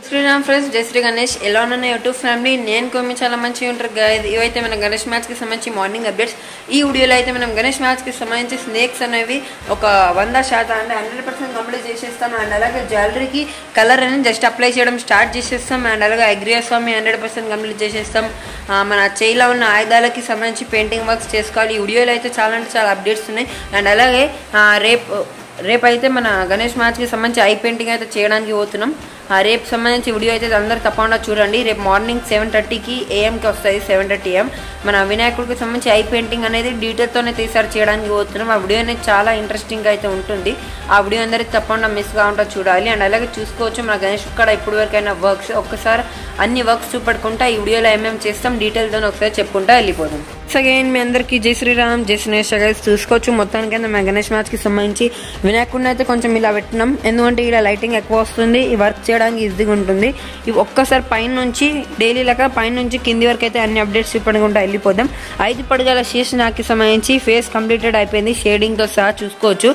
Sriram friends, జై శ్రీ గణేష్. ఎలా ఉన్న యూట్యూబ్ ఫ్యామిలీ, నేను కొమ్మి చాలా మంచిగా ఉంటారు గైస్. ఇవైతే మనం గణేష్ మ్యాచ్కి సంబంధించి మార్నింగ్ అప్డేట్స్. ఈ వీడియోలో అయితే మనం గణేష్ మ్యాచ్కి సంబంధించి స్నేక్స్ అనేవి ఒక 100% అంటే 100% కంప్లీట్ చేసేస్తాం. అండ్ అలాగే జ్యువెలరీకి కలర్ అనేది జస్ట్ అప్లై చేయడం స్టార్ట్ చేసేస్తాం. అండ్ అలాగే అగ్రియా స్వామి 100% కంప్లీట్ చేసేస్తాం. మన చేయిలో ఉన్న ఆయుధాలకి సంబంధించి పెయింటింగ్ వర్క్స్ చేసుకోవాలి. ఈ వీడియోలో అయితే చాలా అంటే చాలా అప్డేట్స్ ఉన్నాయి. అండ్ అలాగే రేపు అయితే మన గణేష్ మ్యాచ్కి సంబంధించి ఐ పెయింటింగ్ అయితే చేయడానికి పోతున్నాం. రేపు సంబంధించి వీడియో అయితే అందరూ తప్పకుండా చూడండి. రేపు మార్నింగ్ 7:30 AM వస్తుంది. 7:30 AM మన వినాయకుడికి సంబంధించి ఐ పెయింటింగ్ అనేది డీటెయిల్తోనే తీసారి చేయడానికి పోతున్నాం. ఆ వీడియో అనేది చాలా ఇంట్రెస్టింగ్గా అయితే ఉంటుంది. ఆ వీడియో అందరికి తప్పకుండా మిస్ కాకుండా చూడాలి. అండ్ అలాగే చూసుకోవచ్చు మన గణేష్ ఇక్కడ ఇప్పుడు వరకైనా వర్క్స్ ఒక్కసారి అన్ని వర్క్స్ చూపెట్టుకుంటా ఈ వీడియోలో ఏమేమి చేస్తాం డీటెయిల్తో ఒకసారి చెప్పుకుంటా వెళ్ళిపోదాం. అగైన్ మీ అందరికీ జై శ్రీరామ్, జై శ్రీనేష్ గైస్. చూసుకోవచ్చు మొత్తానికి అయితే మన గణేష్ మ్యాచ్కి సంబంధించి వినాయకుడిని అయితే కొంచెం ఇలా పెట్టినాం. ఎందుకంటే ఇలా లైటింగ్ ఎక్కువ వస్తుంది, ఈ వర్క్ చేయడానికి ఈజీగా ఉంటుంది. ఇవి ఒక్కసారి పైన నుంచి డైలీ లెక్క పైన నుంచి కింది వరకు అయితే అన్ని అప్డేట్స్ చూపడుకుంటా వెళ్ళిపోదాం. 5 పడగల శేషనాకి సంబంధించి ఫేస్ కంప్లీటెడ్ అయిపోయింది షేడింగ్తో సహా చూసుకోవచ్చు.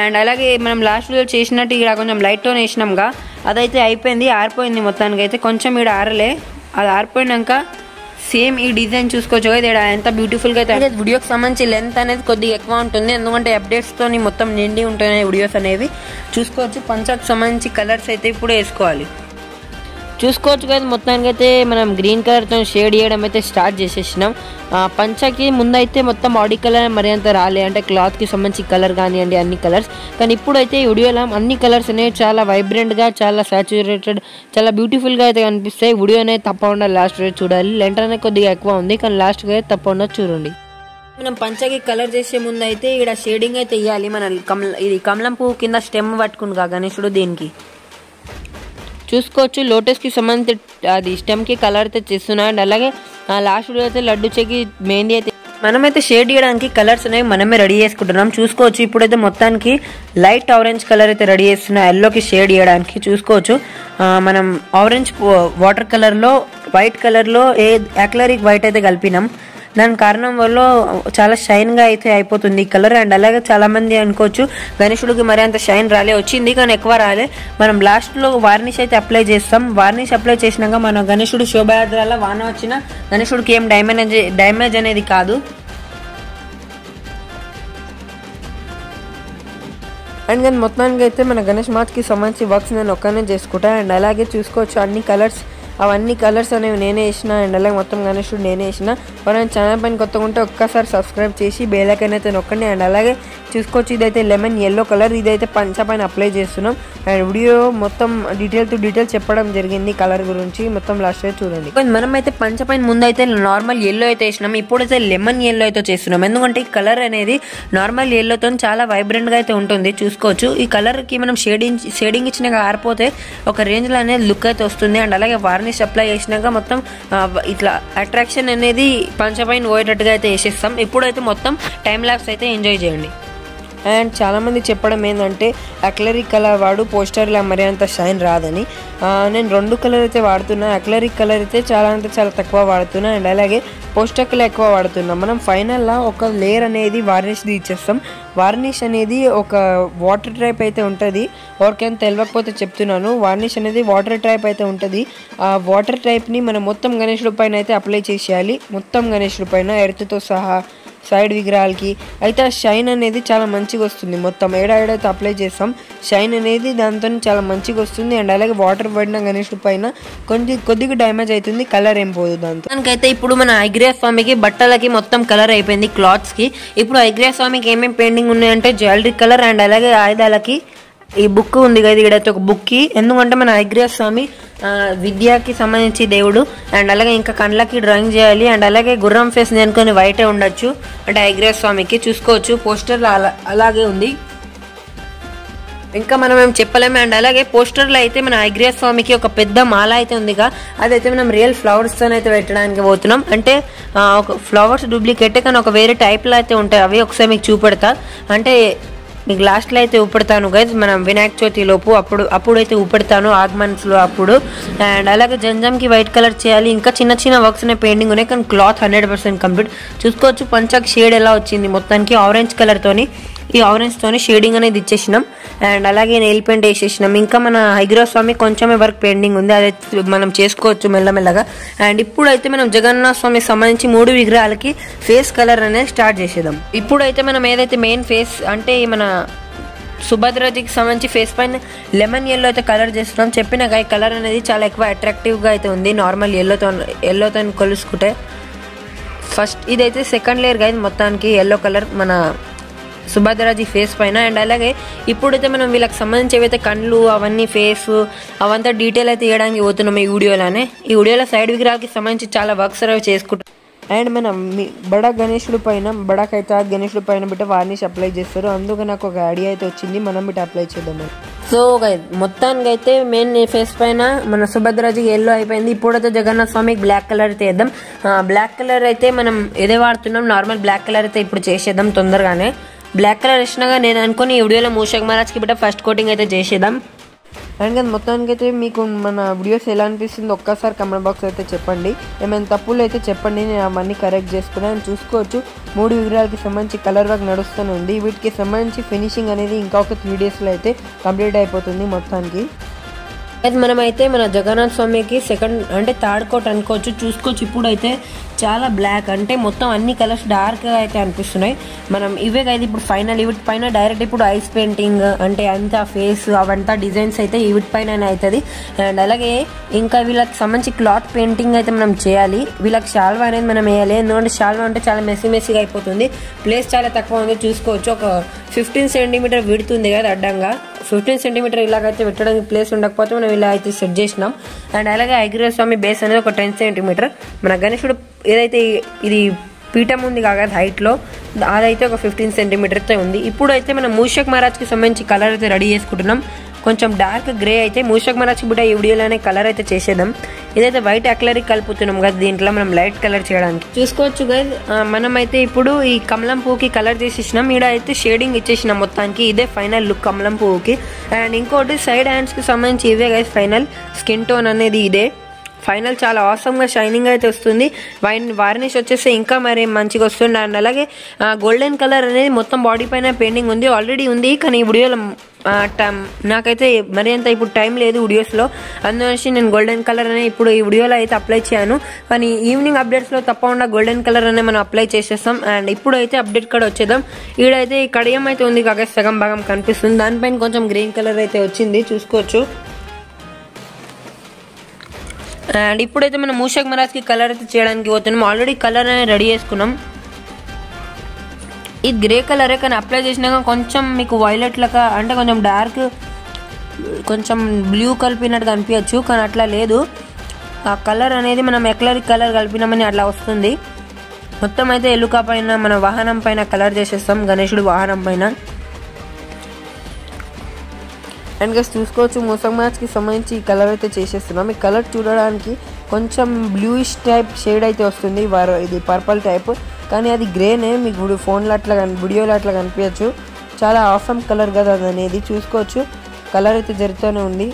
అండ్ అలాగే మనం లాస్ట్ వీడియో చేసినట్టు ఇక్కడ కొంచెం లైట్తో వేసినాంగా, అదైతే అయిపోయింది, ఆరిపోయింది. మొత్తానికి అయితే కొంచెం ఇక్కడ ఆరలే, అది ఆరిపోయినాక సేమ్ ఈ డిజైన్ చూసుకోవచ్చు కదా ఇక్కడ ఎంత బ్యూటిఫుల్గా అయితే. వీడియోకి సంబంధించి లెంత్ అనేది కొద్దిగా ఎక్కువ ఉంటుంది, ఎందుకంటే అప్డేట్స్తో మొత్తం నిండి ఉంటున్నాయి వీడియోస్ అనేవి. చూసుకోవచ్చు పంచాకి సంబంధించి కలర్స్ అయితే ఇప్పుడు వేసుకోవాలి. చూసుకోవచ్చు కదా మొత్తానికి అయితే మనం గ్రీన్ కలర్తో షేడ్ చేయడం అయితే స్టార్ట్ చేసేసినాం. పంచకి ముందైతే మొత్తం బాడీ కలర్ మరి అంత రాలే, అంటే క్లాత్కి సంబంధించి కలర్ కానివ్వండి అన్ని కలర్స్. కానీ ఇప్పుడైతే వీడియోలో అన్ని కలర్స్ అనేవి చాలా వైబ్రెంట్గా, చాలా సాచురేటెడ్, చాలా బ్యూటిఫుల్గా అయితే కనిపిస్తాయి. వీడియో అనేది తప్పకుండా లాస్ట్ చూడాలి. లెంత్ అనేది కొద్దిగా ఎక్కువ ఉంది, కానీ లాస్ట్గా అయితే తప్పకుండా చూడండి. మనం పంచకి కలర్ చేసే ముందు అయితే ఇక్కడ షేడింగ్ అయితే ఇవ్వాలి. మన ఇది కమలం పువ్వు కింద స్టెమ్ పట్టుకుంది గణేశుడు, దీనికి చూసుకోవచ్చు లోటస్కి సంబంధించి అది స్టెమ్కి కలర్ అయితే చేస్తున్నాయి. అండ్ అలాగే లాస్ట్ అయితే లడ్డు చెక్కి మెహందీ అయితే మనమైతే షేడ్ చేయడానికి కలర్స్ అనేవి మనమే రెడీ చేసుకుంటున్నాం. చూసుకోవచ్చు ఇప్పుడైతే మొత్తానికి లైట్ ఆరెంజ్ కలర్ అయితే రెడీ చేస్తున్నాం ఎల్లోకి షేడ్ చేయడానికి. చూసుకోవచ్చు మనం ఆరెంజ్ వాటర్ కలర్లో వైట్ కలర్లో యాక్లరిక్ వైట్ అయితే కలిపినాం. దాని కారణం వల్ల చాలా షైన్గా అయితే అయిపోతుంది ఈ కలర్. అండ్ అలాగే చాలా మంది అనుకోవచ్చు గణేశుడికి మరి అంత షైన్ రాలే, వచ్చింది కానీ ఎక్కువ రాలే. మనం లాస్ట్లో వార్నిష్ అయితే అప్లై చేస్తాం. వార్నిష్ అప్లై చేసినాక మన గణేశుడు శోభయాత్రలో వాన వచ్చిన గణేశుడికి ఏం డ్యామేజ్ అనేది కాదు. అండ్ కానీ మొత్తానికి అయితే మన గణేష్ మ్యాచ్కి సంబంధించి వర్క్స్ నేను ఒక్కనే చేసుకుంటా. అండ్ అలాగే చూసుకోవచ్చు అన్ని కలర్స్ అవన్నీ కలర్స్ అనేవి నేనే వేసిన. అండ్ అలాగే మొత్తం గణేశుడు నేనే వేసిన. ఎవరైనా ఛానల్ పైన కొత్తగా ఉంటే ఒక్కసారి సబ్స్క్రైబ్ చేసి బెల్ ఐకాన్ అయితే నొక్కండి. అండ్ అలాగే చూసుకోవచ్చు ఇదైతే లెమన్ ఎల్లో కలర్, ఇదైతే పంచ పైన అప్లై చేస్తున్నాం. అండ్ వీడియో మొత్తం డీటెయిల్ చెప్పడం జరిగింది కలర్ గురించి, మొత్తం లాస్ట్ అయితే చూడండి. మనం అయితే పంచ పైన ముందైతే నార్మల్ ఎల్లో అయితే వేసినాం, ఇప్పుడైతే లెమన్ ఎల్లో అయితే చేస్తున్నాం. ఎందుకంటే ఈ కలర్ అనేది నార్మల్ ఎల్లోతో చాలా వైబ్రెంట్గా అయితే ఉంటుంది. చూసుకోవచ్చు ఈ కలర్కి మనం షేడింగ్ ఇచ్చినాక ఆరిపోతే ఒక రేంజ్లో అనేది లుక్ అయితే వస్తుంది. అండ్ అలాగే వార్నిష్ అప్లై చేసినాక మొత్తం ఇట్లా అట్రాక్షన్ అనేది పంచ పైన పోయేటట్టుగా అయితే వేసేస్తాం. ఇప్పుడైతే మొత్తం టైం ల్యాప్స్ అయితే ఎంజాయ్ చేయండి. అండ్ చాలామంది చెప్పడం ఏంటంటే అక్లరిక్ కలర్ వాడు పోస్టర్లో మరి అంత షైన్ రాదని. నేను 2 కలర్ అయితే వాడుతున్నా. అక్లరిక్ కలర్ అయితే చాలా అంటే చాలా తక్కువ వాడుతున్నా. అండ్ అలాగే పోస్టర్ కలర్ ఎక్కువ వాడుతున్నాం. మనం ఫైనల్లో ఒక లేయర్ అనేది వార్నిష్ది ఇచ్చేస్తాం. వార్నిష్ అనేది ఒక వాటర్ టైప్ అయితే ఉంటుంది. ఎవరికైనా తెలియకపోతే చెప్తున్నాను, వార్నిష్ అనేది వాటర్ టైప్ అయితే ఉంటుంది. ఆ వాటర్ టైప్ని మనం మొత్తం గణేశుడి పైన అయితే అప్లై చేసేయాలి. మొత్తం గణేశుడి పైన ఎర్త్తో సహా సైడ్ విగ్రహాలకి అయితే ఆ షైన్ అనేది చాలా మంచిగా వస్తుంది. మొత్తం ఏడైతే అప్లై చేస్తాం షైన్ అనేది దాంతో చాలా మంచిగా వస్తుంది. అండ్ అలాగే వాటర్ పడిన గణేశుడి పైన కొద్దిగా డ్యామేజ్ అవుతుంది, కలర్ ఏం పోదు దాంతో. దానికైతే ఇప్పుడు మన ఐగ్రియా స్వామికి బట్టలకి మొత్తం కలర్ అయిపోయింది క్లాత్స్కి. ఇప్పుడు ఐగ్రియా స్వామికి ఏమేమి పెయింటింగ్ ఉన్నాయంటే జ్యువెలరీ కలర్ అండ్ అలాగే ఆయుధాలకి ఈ బుక్ ఉంది కదా ఇక్కడైతే ఒక బుక్కి, ఎందుకంటే మన ఐగ్రియా స్వామి విద్యకి సంబంధించి దేవుడు. అండ్ అలాగే ఇంకా కళ్ళకి డ్రాయింగ్ చేయాలి. అండ్ అలాగే గుర్రం ఫేస్ అనుకొని వైటే ఉండొచ్చు అంటే ఐగ్రియా స్వామికి. చూసుకోవచ్చు పోస్టర్లో అలాగే ఉంది, ఇంకా మనం ఏం చెప్పలేము. అండ్ అలాగే పోస్టర్లో అయితే మన ఐగ్రియా స్వామికి ఒక పెద్ద మాల అయితే ఉందిగా, అదైతే మనం రియల్ ఫ్లవర్స్తో అయితే పెట్టడానికి పోతున్నాం. అంటే ఒక ఫ్లవర్స్ డూప్లికేట్ కానీ ఒక వేరే టైప్లో అయితే ఉంటాయి అవి. ఒకసారి మీకు చూపెడతా, అంటే మీకు లాస్ట్లో అయితే ఊపెడతాను గైజ్ మనం వినాయక చవితి లోపు అప్పుడైతే ఊపెడతాను ఆగమన్స్లో అప్పుడు. అండ్ అలాగే జంజంకి వైట్ కలర్ చేయాలి. ఇంకా చిన్న వర్క్స్ ఉన్నాయి పెయింటింగ్ ఉన్నాయి, కానీ క్లాత్ 100% కంప్లీట్. చూసుకోవచ్చు పంచకి షేడ్ ఎలా వచ్చింది మొత్తానికి ఆరెంజ్ కలర్తోని. ఈ ఆరెంజ్ తోని షేడింగ్ అనేది ఇచ్చేసినాం. అండ్ అలాగే నెయిల్ పెయింట్ వేసేసినాం. ఇంకా మన హైగ్రో స్వామి కొంచెమే వర్క్ పెండింగ్ ఉంది, అది మనం చేసుకోవచ్చు మెల్లమెల్లగా. అండ్ ఇప్పుడైతే మనం జగన్నాథ స్వామికి సంబంధించి 3 విగ్రహాలకి ఫేస్ కలర్ అనేది స్టార్ట్ చేసేద్దాం. ఇప్పుడైతే మనం ఏదైతే మెయిన్ ఫేస్ అంటే మన సుభద్రజికి సంబంధించి ఫేస్ పైన లెమన్ ఎల్లో అయితే కలర్ చేస్తున్నాం. చెప్పినాక ఈ కలర్ అనేది చాలా ఎక్కువ అట్రాక్టివ్గా అయితే ఉంది నార్మల్ ఎల్లోతో కొలుసుకుంటే. ఫస్ట్ ఇదైతే సెకండ్ లేయర్ గా మొత్తానికి ఎల్లో కలర్ మన సుభద్రజీ ఫేస్ పైన. అండ్ అలాగే ఇప్పుడైతే మనం వీళ్ళకి సంబంధించి ఏవైతే కళ్ళు అవన్నీ ఫేస్ అవంతా డీటెయిల్ అయితే ఇవ్వడానికి పోతున్నాం ఈ వీడియోలో సైడ్ విగ్రహాలకి సంబంధించి చాలా వర్క్స్ అనేవి చేసుకుంటాం. అండ్ మనం బడా గణేశుడి పైన గణేశుడి పైన బిట్ట వార్నిష్ అప్లై చేస్తారు. అందుకు నాకు ఒక ఐడియా అయితే వచ్చింది, మనం బిట్ట అప్లై చేద్దాం. సో మొత్తానికి అయితే మెయిన్ ఫేస్ పైన మన సుభద్రజికి ఎల్లో అయిపోయింది. ఇప్పుడైతే జగన్నాథ స్వామికి బ్లాక్ కలర్ అయితే వేద్దాం. బ్లాక్ కలర్ అయితే మనం ఏదే వాడుతున్నాం, నార్మల్ బ్లాక్ కలర్ అయితే ఇప్పుడు చేసేద్దాం తొందరగానే. బ్లాక్ కలర్ వేసినాగా నేను అనుకుని ఈ వీడియోలో మూషక్ మహారాజ్కి బిట్ట ఫస్ట్ కోటింగ్ అయితే చేసేద్దాం. అండ్ మొత్తానికి అయితే మీకు మన వీడియోస్ ఎలా అనిపిస్తుందో ఒక్కసారి కమెంట్ బాక్స్ అయితే చెప్పండి. ఏమైనా తప్పులు అయితే చెప్పండి, నేను అవన్నీ కరెక్ట్ చేసుకున్నాను. చూసుకోవచ్చు 3 విగ్రహాలకి సంబంధించి కలర్ వర్క్ నడుస్తూనే ఉంది. వీటికి సంబంధించి ఫినిషింగ్ అనేది ఇంకా ఒక 3 డేస్లో అయితే కంప్లీట్ అయిపోతుంది మొత్తానికి. అయితే మనమైతే మన జగన్నాథ స్వామికి సెకండ్ అంటే థర్డ్ కోట్ అనుకోవచ్చు. చూసుకోవచ్చు ఇప్పుడైతే చాలా బ్లాక్ అంటే మొత్తం అన్ని కలర్స్ డార్క్గా అయితే అనిపిస్తున్నాయి. మనం ఇవే కదా ఇప్పుడు ఫైనల్ వీటి పైన డైరెక్ట్ ఇప్పుడు ఐస్ పెయింటింగ్ అంటే అంతా ఫేస్ అవంతా డిజైన్స్ అయితే వీటి పైన అవుతుంది. అండ్ అలాగే ఇంకా వీళ్ళకి సంబంధించి క్లాత్ పెయింటింగ్ అయితే మనం చేయాలి. వీళ్ళకి షాల్వా అనేది మనం వేయాలి, ఎందుకంటే షాల్వా అంటే చాలా మెస్సీగా అయిపోతుంది. ప్లేస్ చాలా తక్కువ ఉంది. చూసుకోవచ్చు ఒక 15 సెంటీమీటర్ విడుతుంది కదా అడ్డంగా. 15 సెంటీమీటర్ ఇలాగైతే పెట్టడానికి ప్లేస్ ఉండకపోతే మనం ఇలా అయితే సెట్ చేసినాం. అండ్ అలాగే హైగ్రో స్వామి బేస్ అనేది ఒక 10 సెంటీమీటర్. మన గణేశుడు ఏదైతే ఇది పీఠం ఉంది కాగా హైట్లో అదైతే ఒక 15 సెంటీమీటర్ అయితే ఉంది. ఇప్పుడైతే మనం మూషక్ మహారాజ్కి సంబంధించి కలర్ అయితే రెడీ చేసుకుంటున్నాం. కొంచెం డార్క్ గ్రే అయితే మూషక్ మహారాజ్కి బిడ్డ ఈ వీడియోలోనే కలర్ అయితే చేసేద్దాం. ఇదైతే వైట్ అక్లరిక్ కలుపుతున్నాం కదా, దీంట్లో మనం లైట్ కలర్ చేయడానికి. చూసుకోవచ్చు గైస్ మనమైతే ఇప్పుడు ఈ కమలం పువ్వుకి కలర్ చేసేసినాం. ఈడ అయితే షేడింగ్ ఇచ్చేసినాం మొత్తానికి. ఇదే ఫైనల్ లుక్ కమలం పువ్వుకి. అండ్ ఇంకోటి సైడ్ హ్యాండ్స్కి సంబంధించి ఇవే గైస్ ఫైనల్ స్కిన్ టోన్ అనేది ఇదే ఫైనల్. చాలా ఆసమ్గా షైనింగ్ అయితే వస్తుంది. వార్నిష్ వచ్చేస్తే ఇంకా మరి మంచిగా వస్తుంది. అండ్ అలాగే గోల్డెన్ కలర్ అనేది మొత్తం బాడీ పైన పెయింటింగ్ ఉంది, ఆల్రెడీ ఉంది. కానీ ఈ వీడియోలో నాకైతే మరి అంత ఇప్పుడు టైం లేదు వీడియోస్లో, అందువల్ల నేను గోల్డెన్ కలర్ అనేది ఇప్పుడు ఈ వీడియోలో అయితే అప్లై చేయను. కానీ ఈవినింగ్ అప్డేట్స్లో తప్పకుండా గోల్డెన్ కలర్ అనేది మనం అప్లై చేసేస్తాం. అండ్ ఇప్పుడు అయితే అప్డేట్ కూడా వచ్చేద్దాం. ఈడైతే ఈ కడియం అయితే ఉంది కాగా సగం భాగం కనిపిస్తుంది, దానిపైన కొంచెం గ్రీన్ కలర్ అయితే వచ్చింది చూసుకోవచ్చు. అండ్ ఇప్పుడైతే మనం మూషక్ మహారాజ్కి కలర్ అయితే చేయడానికి పోతున్నాం. ఆల్రెడీ కలర్ అనేది రెడీ చేసుకున్నాం. ఇది గ్రే కలరే, కానీ అప్లై చేసినాక కొంచెం మీకు వైలెట్ లాగా అంటే కొంచెం డార్క్ కొంచెం బ్లూ కలిపినట్టు కనిపించచ్చు, కానీ అట్లా లేదు. ఆ కలర్ అనేది మనం ఎక్లరిక్ కలర్ కలిపినామని అట్లా వస్తుంది. మొత్తం అయితే ఎలుక పైన మన వాహనం పైన కలర్ చేసేస్తాం, గణేశుడు వాహనం పైన. అండ్ గైస్ చూసుకోవచ్చు మూషక్ మహారాజ్కి సంబంధించి ఈ కలర్ అయితే చేసేస్తున్నాం. ఈ కలర్ చూడడానికి కొంచెం బ్లూయిష్ టైప్ షేడ్ అయితే వస్తుంది, ఇది పర్పుల్ టైప్, కానీ అది గ్రేనే. మీకు ఫోన్లో అట్లా వీడియోలో అట్లా కనిపించచ్చు. చాలా ఆసమ్ కలర్ కదా అది అనేది. చూసుకోవచ్చు కలర్ అయితే జరుగుతూనే ఉంది.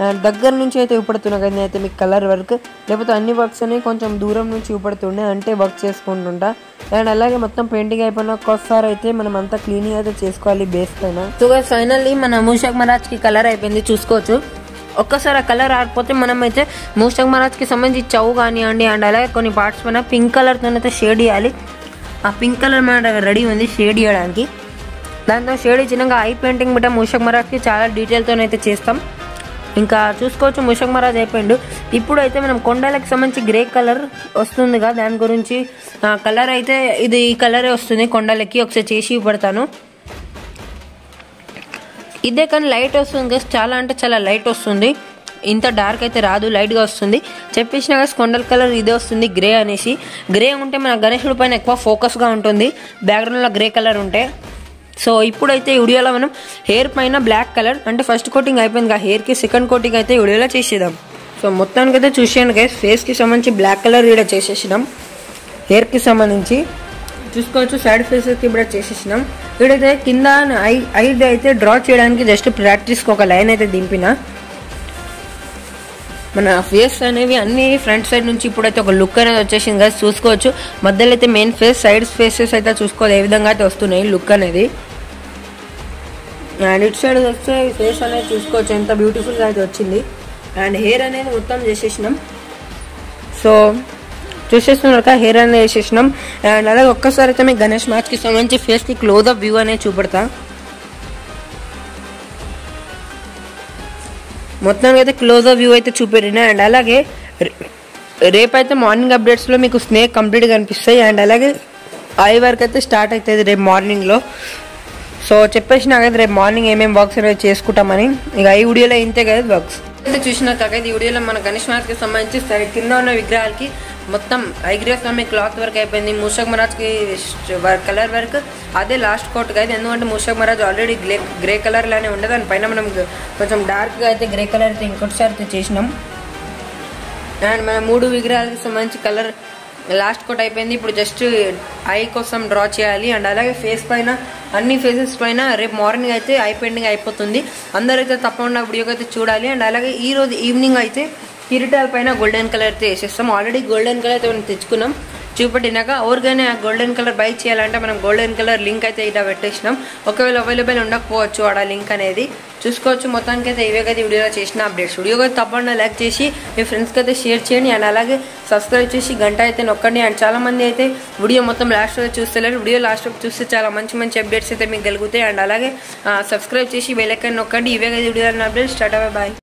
అండ్ దగ్గర నుంచి అయితే చూపడుతున్నా కానీ అయితే మీకు కలర్ వర్క్, లేకపోతే అన్ని వర్క్స్ అనేవి కొంచెం దూరం నుంచి చూపడుతుండే అంటే వర్క్ చేసుకుంటుంటా. అండ్ అలాగే మొత్తం పెయింటింగ్ అయిపోయినా ఒక్కసారి అయితే మనం అంతా క్లీనింగ్ అయితే చేసుకోవాలి బేస్ పైన. సో ఫైనల్లీ మన మూషక్ మహారాజ్కి కలర్ అయిపోయింది చూసుకోవచ్చు. ఒక్కసారి ఆ కలర్ ఆడిపోతే మనం అయితే మూషక్ మహారాజ్కి సంబంధించి చౌ కానివ్వండి అండ్ అలాగే కొన్ని పార్ట్స్ పైన పింక్ కలర్తో అయితే షేడ్ చేయాలి. ఆ పింక్ కలర్ మన రెడీ ఉంది షేడ్ చేయడానికి. దాంతో షేడ్ ఇచ్చినాక ఐ పెయింటింగ్ బిట్ట మూషక్ మహారాజ్కి చాలా డీటెయిల్తో అయితే చేస్తాం. ఇంకా చూసుకోవచ్చు మూషక్ మహారాజ్ అయిపోయిండు. ఇప్పుడు అయితే మనం కొండలకి సంబంధించి గ్రే కలర్ వస్తుంది కదా, దాని గురించి కలర్ అయితే ఇది ఈ కలరే వస్తుంది కొండలకి. ఒకసారి చేసి పెడతాను. ఇదే కానీ లైట్ వస్తుంది కదా, చాలా అంటే చాలా లైట్ వస్తుంది, ఇంత డార్క్ అయితే రాదు, లైట్గా వస్తుంది. చెప్పేసిన కదా కొండల కలర్ ఇదే వస్తుంది గ్రే అనేసి. గ్రే ఉంటే మన గణేశుడి పైన ఎక్కువ ఫోకస్గా ఉంటుంది బ్యాక్గ్రౌండ్లో గ్రే కలర్ ఉంటే. సో ఇప్పుడైతే ఈ వీడియోలో మనం హెయిర్ పైన బ్లాక్ కలర్ అంటే ఫస్ట్ కోటింగ్ అయిపోయింది కదా, హెయిర్కి సెకండ్ కోటింగ్ అయితే ఈ వీడియోలో చేసేద్దాం. సో మొత్తానికైతే చూసాను గైస్ ఫేస్కి సంబంధించి బ్లాక్ కలర్ ఇక్కడ చేసేసినాం. హెయిర్కి సంబంధించి చూసుకోవచ్చు సైడ్ ఫేసెస్కి ఇప్పుడు చేసేసినాం. ఇక్కడైతే కింద ఐ అయితే డ్రా చేయడానికి జస్ట్ ప్రాక్టీస్కి ఒక లైన్ అయితే దింపిన. మన ఫేస్ అనేవి అన్ని ఫ్రంట్ సైడ్ నుంచి ఇప్పుడైతే ఒక లుక్ అనేది వచ్చేసింది కదా చూసుకోవచ్చు. మధ్యలో అయితే మెయిన్ ఫేస్, సైడ్ ఫేసెస్ అయితే చూసుకోవాలి ఏ విధంగా అయితే వస్తున్నాయి లుక్ అనేది. అండ్ ఇటు సైడ్ వస్తే ఫేస్ అనేది చూసుకోవచ్చు ఎంత బ్యూటిఫుల్గా అయితే వచ్చింది. అండ్ హెయిర్ అనేది మొత్తం చేసేసినాం. సో చూసేస్తున్నారు కదా, హెయిర్ అనేది వేసేసినాం. అండ్ అలాగే ఒక్కసారి అయితే మీకు గణేష్ మ్యాచ్కి సంబంధించి ఫేస్కి క్లోజ్ అప్ వ్యూ అనేది చూపెడతా. మొత్తానికి అయితే క్లోజ్ అప్ వ్యూ అయితే చూపెట్టిన. అండ్ అలాగే రేపైతే మార్నింగ్ అప్డేట్స్లో మీకు స్నేక్ కంప్లీట్గా కనిపిస్తాయి. అండ్ అలాగే ఐ వర్క్ అయితే స్టార్ట్ అవుతుంది రేపు మార్నింగ్లో. సో చెప్పేసి నాకైతే రేపు మార్నింగ్ ఏమేమి వర్క్స్ అనేది చేసుకుంటామని. ఇక ఈ వీడియోలో ఇంతే కదా వర్క్స్ అయితే చూసినాకైతే ఈ వీడియోలో మన గణేష్ మ్యాచ్కి సంబంధించి కింద ఉన్న విగ్రహాలకి మొత్తం ఐగ్రేస్ క్లాత్ వర్క్ అయిపోయింది. మూషక్ మహారాజ్కి కలర్ వర్క్ అదే లాస్ట్ కోట్గా అయితే, ఎందుకంటే మూషక్ మహారాజ్ ఆల్రెడీ గ్రే కలర్ లానే ఉండదు. దానిపైన మనం కొంచెం డార్క్గా అయితే గ్రే కలర్ అయితే ఇంకోటిసారి అయితే చేసినాం. అండ్ మన 3 విగ్రహాలకి సంబంధించి కలర్ లాస్ట్ కోట్ అయిపోయింది. ఇప్పుడు జస్ట్ ఐ కోసం డ్రా చేయాలి. అండ్ అలాగే ఫేస్ పైన అన్ని ఫేసెస్ పైన రేపు మార్నింగ్ అయితే ఐ పెయింటింగ్ అయిపోతుంది. అందరైతే తప్పకుండా వీడియోకి అయితే చూడాలి. అండ్ అలాగే ఈ రోజు ఈవినింగ్ అయితే కిరీటాల పైన గోల్డెన్ కలర్ అయితే వేసేస్తాం. ఆల్రెడీ గోల్డెన్ కలర్ అయితే మనం తెచ్చుకున్నాం చూపెట్టినాక. ఎవరికైనా ఆ గోల్డెన్ కలర్ బై చేయాలంటే మనం గోల్డెన్ కలర్ లింక్ అయితే ఇలా పెట్టేసినాం. ఒకవేళ అవైలబుల్ ఉండకపోవచ్చు ఆడ లింక్ అనేది చూసుకోవచ్చు. మొత్తానికి అయితే ఇవేకైతే వీడియోలో చేసిన అప్డేట్స్. వీడియోకి అయితే తప్పకుండా లైక్ చేసి మీ ఫ్రెండ్స్కి అయితే షేర్ చేయండి. అండ్ అలాగే సబ్స్క్రైబ్ చేసి గంట అయితే నొక్కండి. అండ్ చాలా మంది అయితే వీడియో మొత్తం లాస్ట్ వరకు చూస్తలేరు. వీడియో లాస్ట్ వరకు చూస్తే చాలా మంచి అప్డేట్స్ అయితే మీకు కలుగుతాయి. అండ్ అలాగే సబ్స్క్రైబ్ చేసి బెల్ ఐకాన్ నొక్కండి. ఇవేకైతే వీడియోలో అప్డేట్స్. టాటా బాయ్.